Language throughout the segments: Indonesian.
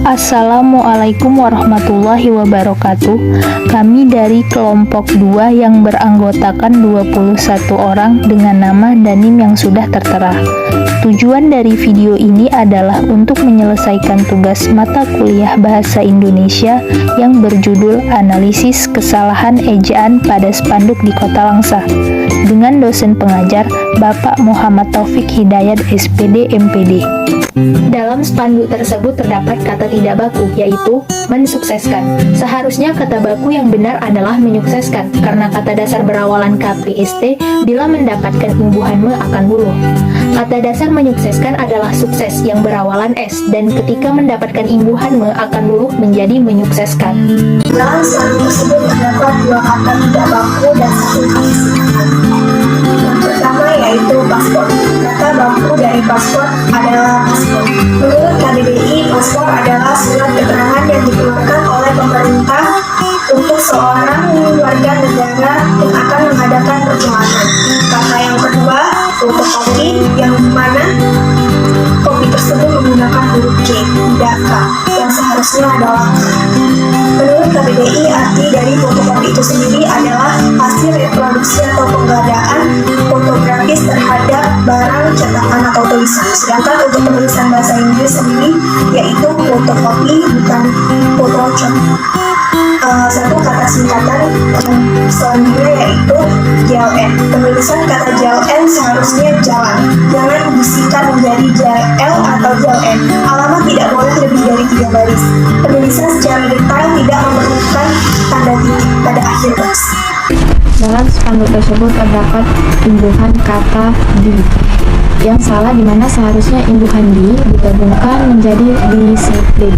Assalamualaikum warahmatullahi wabarakatuh. Kami dari kelompok 2 yang beranggotakan 21 orang dengan nama Danim yang sudah tertera. Tujuan dari video ini adalah untuk menyelesaikan tugas mata kuliah Bahasa Indonesia yang berjudul Analisis Kesalahan Ejaan pada Spanduk di Kota Langsa dengan dosen pengajar Bapak Muhammad Taufik Hidayat SPD MPD. Dalam spanduk tersebut terdapat kata tidak baku, yaitu mensukseskan. Seharusnya kata baku yang benar adalah menyukseskan, karena kata dasar berawalan KPST bila mendapatkan imbuhan me akan buluh. Kata dasar menyukseskan adalah sukses yang berawalan S, dan ketika mendapatkan imbuhan me akan buluh menjadi menyukseskan. Dalam spanduk tersebut terdapat dua kata tidak baku dan satu kata singkatan. Yang pertama yaitu paspor. Kata baku dari paspor adalah paspor. Menurut KBBI, paspor adalah surat keterangan yang dikeluarkan oleh pemerintah untuk seorang warga negara yang akan mengadakan perjalanan. Kata yang kedua, fotokopi, yang dimana kopi tersebut menggunakan huruf K, tidak K, yang seharusnya adalah K. Menurut KBBI, arti dari fotokopi itu sendiri adalah hasil reproduksi atau penggadaan fotografis terhadap barang cetakan atau tulisan. Sedangkan untuk penulisan bahasa Inggris sendiri yaitu fotokopi, bukan Photoshop. Satu kata singkatan selanjutnya yaitu JLN. Penulisan kata JLN seharusnya jalan, jangan bisikan menjadi JL atau JLN. Alamat tidak boleh lebih dari 3 baris. Penulisan secara detail tidak memerlukan tanda titik pada akhir baris. Dalam spanduk tersebut terdapat imbuhan kata di yang salah, di mana seharusnya imbuhan di digabungkan menjadi disiplin.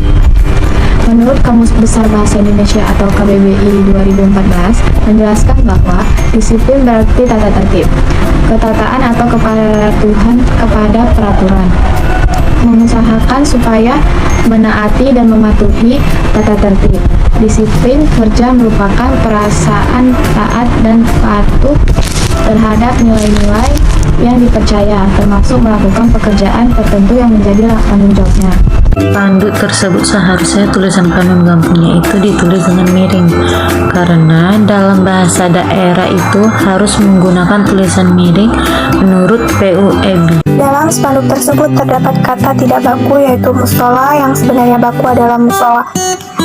Menurut Kamus Besar Bahasa Indonesia atau KBBI 2014 menjelaskan bahwa disiplin berarti tata tertib, ketataan atau kepatuhan kepada peraturan, mengusahakan supaya menaati dan mematuhi tata tertib. Disiplin kerja merupakan perasaan taat dan patuh terhadap nilai-nilai yang dipercaya, termasuk melakukan pekerjaan tertentu yang menjadi tanggung jawabnya. Spanduk tersebut seharusnya tulisan kanun gampungnya itu ditulis dengan miring, karena dalam bahasa daerah itu harus menggunakan tulisan miring menurut PUEB. Dalam spanduk tersebut terdapat kata tidak baku yaitu musola, yang sebenarnya baku adalah musola.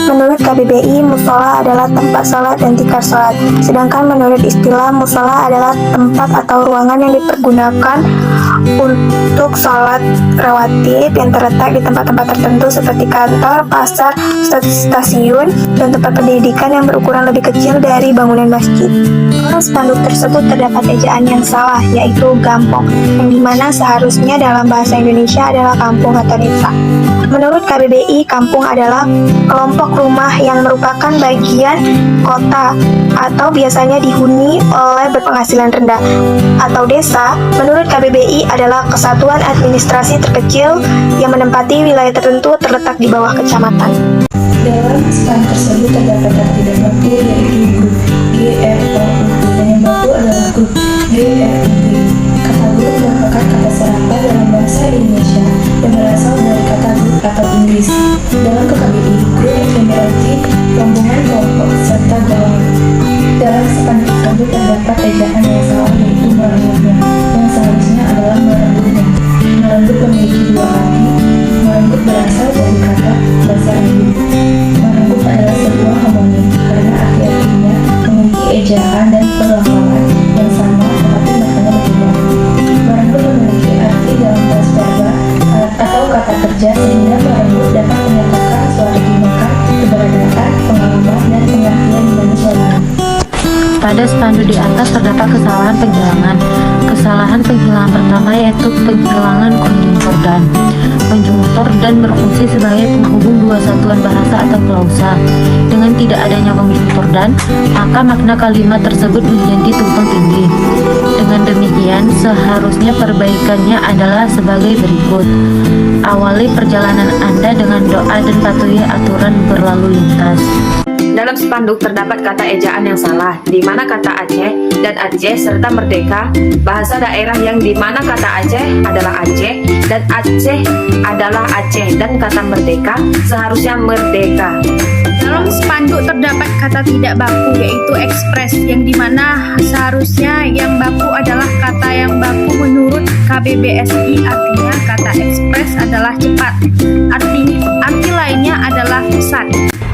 Menurut KBBI, musola adalah tempat sholat dan tikar sholat. Sedangkan menurut istilah, musola adalah tempat atau ruangan yang dipergunakan untuk sholat rawatib yang terletak di tempat-tempat tertentu seperti kantor, pasar, stasiun, dan tempat pendidikan yang berukuran lebih kecil dari bangunan masjid. Dalam spanduk tersebut terdapat ejaan yang salah, yaitu gampong, yang dimana seharusnya dalam bahasa Indonesia adalah kampung atau desa. Menurut KBBI, kampung adalah kelompok rumah yang merupakan bagian kota atau biasanya dihuni oleh berpenghasilan rendah. Atau desa, menurut KBBI adalah kesatuan administrasi terkecil yang menempati wilayah tertentu terletak di bawah kecamatan. Dalam spanduk tersebut terdapat kata tidak baku yaitu grup GROUP, dan yang baku adalah grup GRUP. Kata grup merupakan kata serapan dalam bahasa Indonesia yang berasal dari kata grup atau Inggris. Dalam KBBI, grup berarti rombongan, kelompok, serta golongan. Dalam spanduk tersebut terdapat ejaan yang salah yaitu merenggutnya, yang seharusnya adalah merenggutnya. Merenggut memiliki dua arti. Merenggut berasal dari kata bahasa Inggris. Merenggut adalah sebuah homonim karena arti-artinya memiliki ejaan dan pelafalan yang sama tetapi maknanya berbeda. Merenggut memiliki arti dalam teks verba atau kata kerja, sehingga merenggut dapat menyatakan suatu tindakan, keberadaan, pengalaman, dan pengertian di mana suara. Pada spanduk di atas terdapat kesalahan penghilangan. Kesalahan penghilangan pertama yaitu penghilangan konjungtor dan. Konjungtor dan berfungsi sebagai penghubung dua satuan bahasa atau klausa. Dengan tidak adanya konjungtor dan, maka makna kalimat tersebut menjadi tumpang tindih. Dengan demikian, seharusnya perbaikannya adalah sebagai berikut. Awali perjalanan Anda dengan doa dan patuhi aturan berlalu lintas. Dalam spanduk terdapat kata ejaan yang salah, di mana kata Aceh dan Aceh serta merdeka, bahasa daerah yang dimana kata Aceh adalah Aceh dan Aceh adalah Aceh dan kata merdeka seharusnya merdeka. Dalam spanduk terdapat kata tidak baku yaitu ekspres yang dimana seharusnya yang baku adalah kata yang baku menurut KBBSI, artinya kata ekspres adalah cepat. Arti lainnya adalah pesat.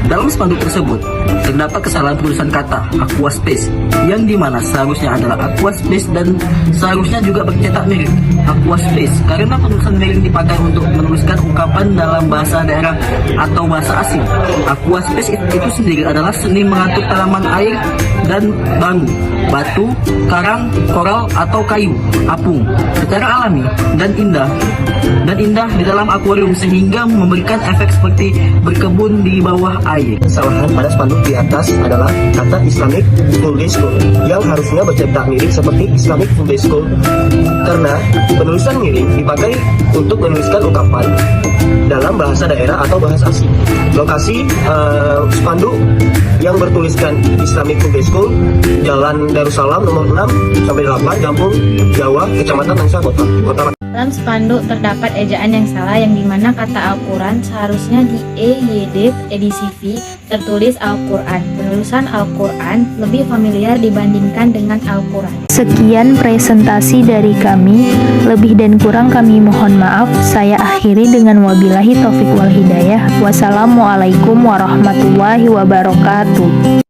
Dalam spanduk tersebut, terdapat kesalahan penulisan kata aqua space yang dimana seharusnya adalah aqua space dan seharusnya juga bercetak miring aqua space karena penulisan miring dipakai untuk menuliskan ungkapan dalam bahasa daerah atau bahasa asing. Aqua space itu sendiri adalah seni mengatur tanaman air dan bangu, batu, karang, koral atau kayu, apung secara alami dan indah di dalam akuarium sehingga memberikan efek seperti berkebun di bawah air. Kesalahan pada spanduk di atas adalah kata Islamic Full Day School yang harusnya bercetak miring seperti Islamic Full Day School karena penulisan miring dipakai untuk menuliskan ungkapan dalam bahasa daerah atau bahasa asing. Lokasi spanduk yang bertuliskan Islamic Full Day School, Jalan Darussalam nomor 6 sampai 8, Kampung Jawa, Kecamatan Nangsa, Kota. Dalam spanduk terdapat ejaan yang salah yang dimana kata Al-Quran seharusnya di EYD edisi V tertulis Al-Quran. Penulisan Al-Quran lebih familiar dibandingkan dengan Al-Quran. Sekian presentasi dari kami, lebih dan kurang kami mohon maaf. Saya akhiri dengan wabillahi taufik wal hidayah. Wassalamualaikum warahmatullahi wabarakatuh.